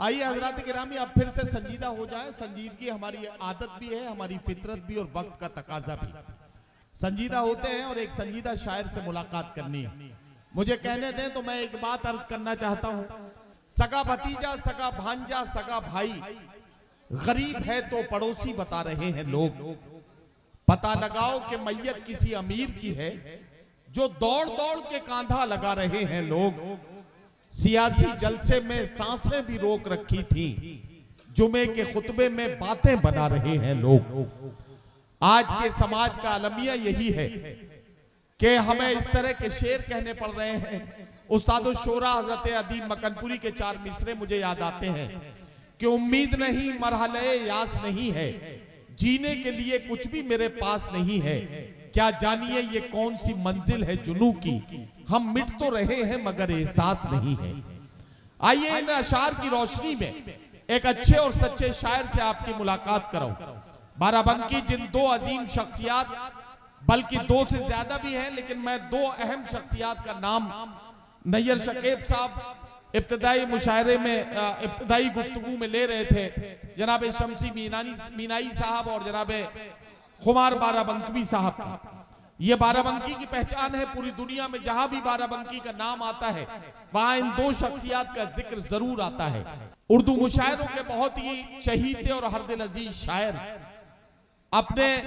आइए हजरात गिरामी, अब फिर से संजीदा हो जाए। संजीदगी हमारी आदत भी है, हमारी फितरत भी और वक्त का तकाजा भी। संजीदा होते हैं और एक संजीदा शायर से मुलाकात करनी है। मुझे कहने दें तो मैं एक बात अर्ज करना चाहता हूं। सगा भतीजा, सगा भांजा, सगा भाई, गरीब है तो पड़ोसी बता रहे हैं लोग। पता लगाओ कि मैयत किसी अमीर की है, जो दौड़ दौड़ के कांधा लगा रहे हैं लोग। सियासी जलसे में सांसें भी रोक रखी थी, जुमे के खुतबे में बातें बना रहे हैं लोग। आज के समाज का अलमिया यही है कि हमें इस तरह के शेर कहने पड़ रहे हैं। उस्ताद शोरा हजरत अदीब मकनपुरी के 4 मिसरे मुझे याद आते हैं कि उम्मीद नहीं, मरहले यास नहीं है, जीने के लिए कुछ भी मेरे पास नहीं है। क्या जानिए ये कौन सी मंजिल है जुनू की, हम मिट तो रहे हैं मगर एहसास नहीं है। आइए इन अशार की रोशनी में एक अच्छे और सच्चे शायर से आपकी मुलाकात कराऊं। बाराबंकी जिन 2 अजीम शख्सियात, बल्कि 2 से ज्यादा भी हैं, लेकिन मैं 2 अहम शख्सियात का नाम नैयर शकीब साहब इब्तदाई मुशायरे में इब्तदाई गुफ्तगू में ले रहे थे, जनाब शमसी मीनाई साहब और जनाब खुमार बाराबंकी साहब का। ये बाराबंकी की पहचान है, पूरी दुनिया में जहां भी बाराबंकी का नाम आता है वहां इन 2 शख्सियात का जिक्र जरूर आता है। उर्दू मुशायरों के बहुत ही चहीते और हरदिल अजीज शायर, अपने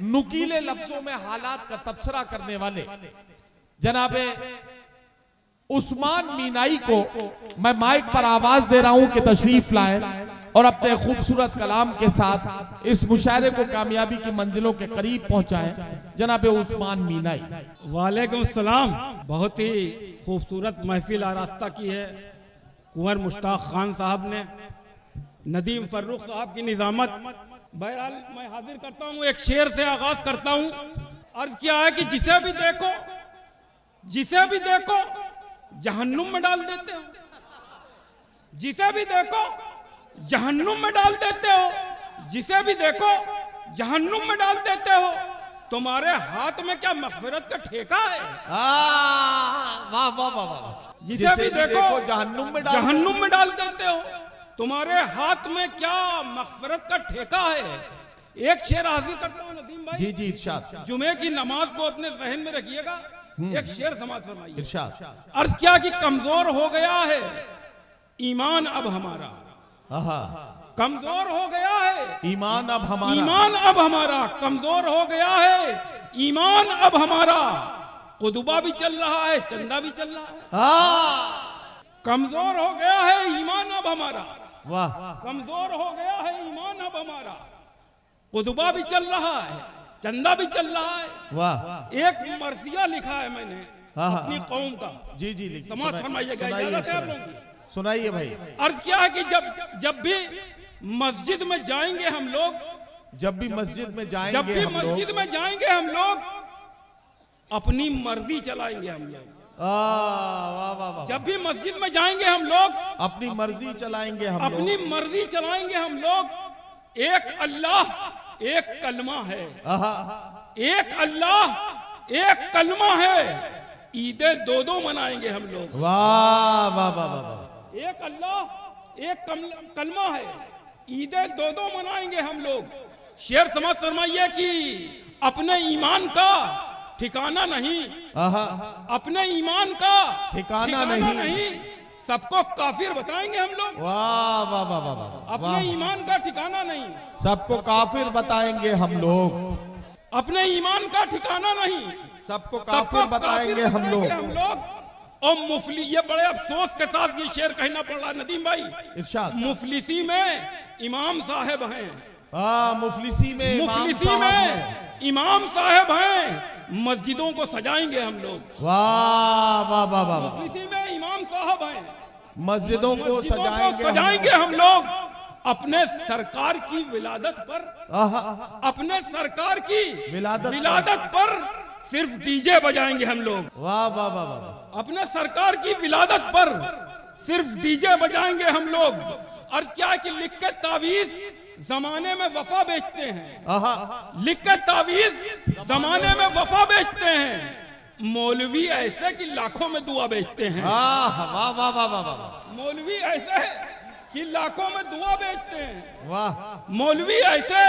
नुकीले लफ्जों में हालात का तबसरा करने वाले जनाब उस्मान मीनाई को मैं माइक पर आवाज दे रहा हूं कि तशरीफ लाएं और अपने खूबसूरत कलाम के साथ इस मुशायरे को कामयाबी की मंजिलों के करीब पहुंचाएं। जनाब उस्मान मीनाई। वालेकुम सलाम। बहुत ही खूबसूरत महफिल आरास्ता की है कुंवर मुश्ताक खान साहब ने, नदीम फर्रुख साहब की निजामत। बहरहाल मैं हाजिर करता हूँ, एक शेर से आगाज करता हूँ। अर्ज किया है कि जिसे भी देखो जहन्नुम में डाल देते हो, जिसे भी देखो जहन्नुम में डाल देते हो, जिसे भी देखो जहन्नुम में डाल देते हो। तुम्हारे हाथ में क्या मगफिरत का ठेका है? वाह वाह वाह वाह। जिसे भी देखो जहन्नुम में डाल देते हो, तुम्हारे हाथ में क्या मगफिरत का ठेका है। एक शेर हाजिर करता हूँ नदीम भाई। जी जी इरशाद। जुमे की नमाज को अपने जहन में रखिएगा। एक शेर समाप्त फरमाइए। इरशाद। अर्ज क्या कि कमजोर हो गया है ईमान अब हमारा, कमजोर हो गया है ईमान अब हमारा, ईमान अब हमारा कमजोर हो गया है ईमान अब हमारा। कुतुबा भी चल रहा है, चंदा भी चल रहा है। कमजोर हो गया है ईमान अब हमारा, वाह। कमजोर हो गया है ईमान अब हमारा। कुतुबा भी चल रहा है, चंदा भी चल रहा है, वाह। एक मरसिया लिखा है मैंने अपनी कौम का। जी जी लिखिए, समाज फरमाइएगा, इजाजत है आप लोगों की? सुनाइए भाई। अर्ज क्या है कि जब भी मस्जिद में जाएंगे हम लोग, जब भी मस्जिद में जाएंगे हम लोग अपनी मर्जी चलाएंगे हम लोग। वाह वाह वाह। जब भी मस्जिद में जाएंगे हम लोग अपनी मर्जी चलाएंगे हम लोग, अपनी मर्जी चलाएंगे हम लोग। एक अल्लाह एक कलमा है, एक अल्लाह एक कलमा है। ईदें 2-2 मनाएंगे हम लोग। वाह वाह वाह वाह। एक अल्लाह एक कलमा है, ईदें 2-2 मनाएंगे हम लोग। शेर समझ फरमाइए कि अपने ईमान का ठिकाना नहीं, अपने ईमान का ठिकाना नहीं, सबको काफिर बताएंगे हम लोग। वाह वाह वाह वाह। अपने ईमान का ठिकाना नहीं, सबको काफिर बताएंगे हम लोग। अपने ईमान का ठिकाना नहीं, सबको काफिर बताएंगे हम लोग। और मुफली, ये बड़े अफसोस के साथ ये शेर कहना पड़ रहा नदीम भाई। इरशाद। मुफलिसी में इमाम साहब हैं, मुफलिसी में इमाम साहब हैं। मस्जिदों को सजाएंगे हम लोग। वाह वाह वाह वाह। मुफलिसी में इमाम साहब हैं, मस्जिदों को सजाएंगे हम लोग। अपने सरकार की विलादत पर, अपने सरकार की विलादत पर सिर्फ डीजे बजाएंगे हम लोग। वाह वाह वाह वाह। अपने सरकार की विलादत पर सिर्फ डीजे बजाएंगे हम लोग। और क्या कि लिख के तावीज जमाने में वफा बेचते हैं, लिख के तावीज जमाने में वफा बेचते हैं। मौलवी ऐसे कि लाखों में दुआ बेचते हैं। वाह वाह वाह वाह वाह। मौलवी ऐसे कि लाखों में दुआ बेचते हैं। वाह मौलवी ऐसे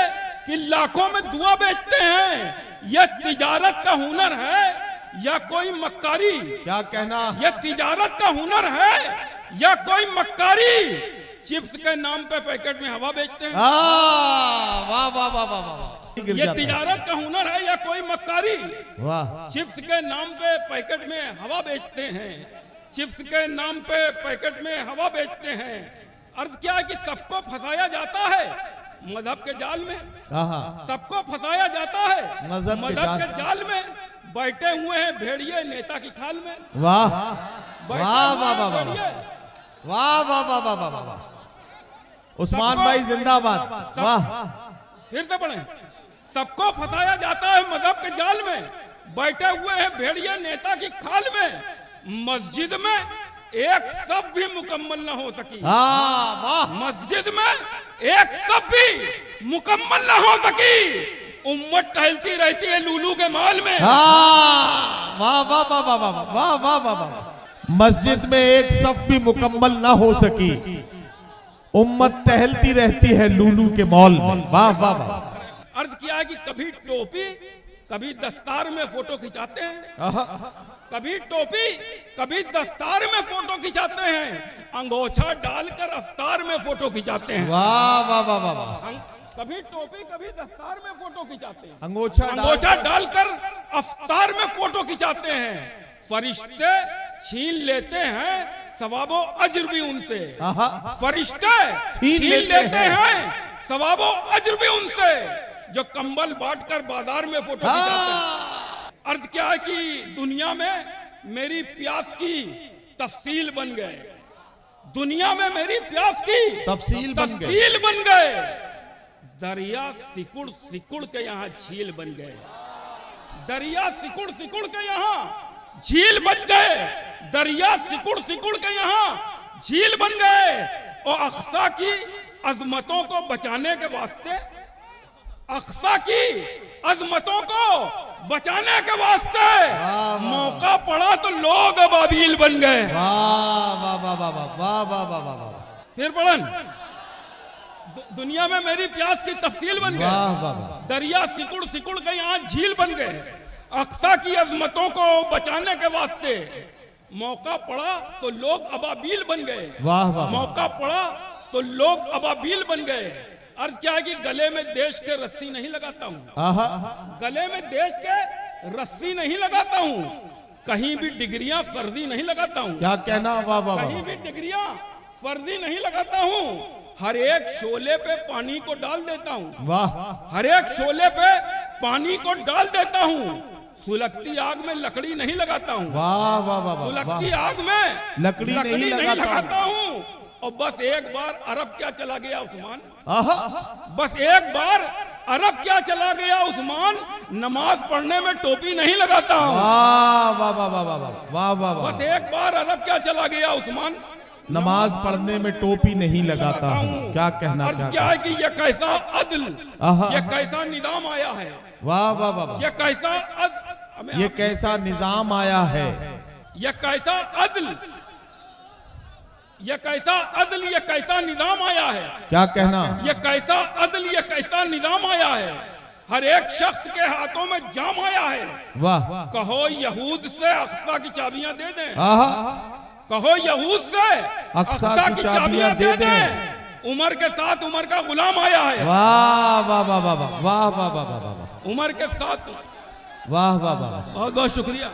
कि लाखों में दुआ बेचते हैं। यह तिजारत का हुनर है या कोई मक्कारी? क्या कहना? यह तिजारत का हुनर है या कोई मक्कारी? चिप्स के नाम पे पैकेट में हवा बेचते हैं। वाह वाह वाह वाह वाह। ये तिजारत का हुनर है या कोई मक्कारी? वाह। चिप्स के नाम पे पैकेट में हवा बेचते हैं। चिप्स के नाम पे पैकेट में हवा बेचते हैं। अर्थ क्या है कि सबको फंसाया जाता है मजहब के जाल में। सबको फंसाया जाता है मजहब के जाल में। बैठे हुए हैं भेड़िए नेता की खाल में। वाह वाह वाह वाह वाह वाह वाह वाह वाह वाह वाह। उस्मान भाई जिंदाबाद। वाह। फिर से पढ़ें। सबको फंसाया जाता है मजहब के जाल में। बैठे हुए हैं भेड़िए नेता की खाल में। मस्जिद में एक सब भी मुकम्मल न हो सकी। वाह। मस्जिद में एक सब भी मुकम्मल न हो सकी। उम्मत टहलती रहती है लूलू के माल में। वाह वाह वाह वाह वाह वाह वाह वाह वाह। मस्जिद में एक सब भी मुकम्मल ना हो सकी। उम्मत टहलती रहती है लूलू के मॉल में। वाह वाह वाह। अर्थ किया है कि कभी टोपी कभी दस्तार में फोटो खिंचाते हैं। कभी टोपी कभी दस्तार में फोटो खिंचाते हैं। अंगोछा डालकर अफ्तार में फोटो खिंचाते हैं। वाह वाह वाह वाह। कभी टोपी कभी दस्तार में फोटो खिंचाते हैं। अंगोछा डालकर अफ्तार में फोटो खिंचाते हैं। फरिश्ते छीन लेते हैं सवाबो अजर भी उनसे। फरिश्ते छीन लेते हैं सवाबो अजर भी उनसे। जो कंबल बांटकर बाजार में फोटो खिंचाते हैं। अर्थ क्या है कि दुनिया में मेरी प्यास की तफसील बन गए। दुनिया में मेरी प्यास की तफसील बन गए। दरिया सिकुड़ सिकुड़ के यहाँ झील बन गए। दरिया सिकुड़ सिकुड़ के यहाँ झील बन गए। दरिया सिकुड़ सिकुड़ के यहाँ झील बन गए। और अक्सा की अजमतों को बचाने के वास्ते, अक्सा की अजमतों को बचाने के वास्ते मौका पड़ा तो लोग अबाबील बन गए। वाह वाह वाह वाह वाह वाह वाह वाह। फिर पढ़न। दुनिया में मेरी प्यास की तफसील बन गए। दरिया सिकुड़ सिकुड़ के यहाँ झील बन गए। अक्सा की अजमतों को बचाने के वास्ते मौका पड़ा तो लोग अबाबील बन गए। वाह वाह। मौका पड़ा तो लोग अबाबील बन गए। अर्थ क्या है कि गले में देश के रस्सी नहीं लगाता हूँ। गले में देश के रस्सी नहीं लगाता हूँ। कहीं भी डिग्रियां फर्जी नहीं लगाता हूँ। क्या कहना? वाह वाह। कहीं भी डिग्रियां फर्जी नहीं लगाता हूँ। हर एक शोले पे पानी को डाल देता हूँ। वाह। हर एक शोले पे पानी को डाल देता हूँ। सुलगती आग में लकड़ी नहीं लगाता हूँ। वाह वाह वाह। सुलगती आग में लकड़ी नहीं लगाता हूँ। और बस एक बार अरब क्या चला गया उस्मान। बस एक बार अरब क्या चला गया उस्मान। नमाज पढ़ने में टोपी नहीं लगाता हूँ। वाह वाह वाह वाह वाह वाह। बस एक बार अरब क्या चला गया उस्मान। नमाज पढ़ने में टोपी नहीं लगाता हूँ। क्या कहना? क्या है कि यह कैसा अदल, यह कैसा निजाम आया है। वाह वाह वाह। यह कैसा ये कैसा निजाम आया है। यह कैसा अदल, यह कैसा अदल, यह कैसा निजाम आया है। क्या कहना? यह कैसा अदल, यह कैसा निजाम आया है। हर एक शख्स के हाथों में जाम आया है। वाह। कहो यहूद से अक्सा की चाबियां दे दें। कहो यहूद से अक्सा की चाबियां दे दें। उमर के साथ उमर का गुलाम आया है। वाह वाह वाह वाह वाह वाह वाह वाह। उमर के साथ। वाह वाह वाह। बहुत बहुत शुक्रिया।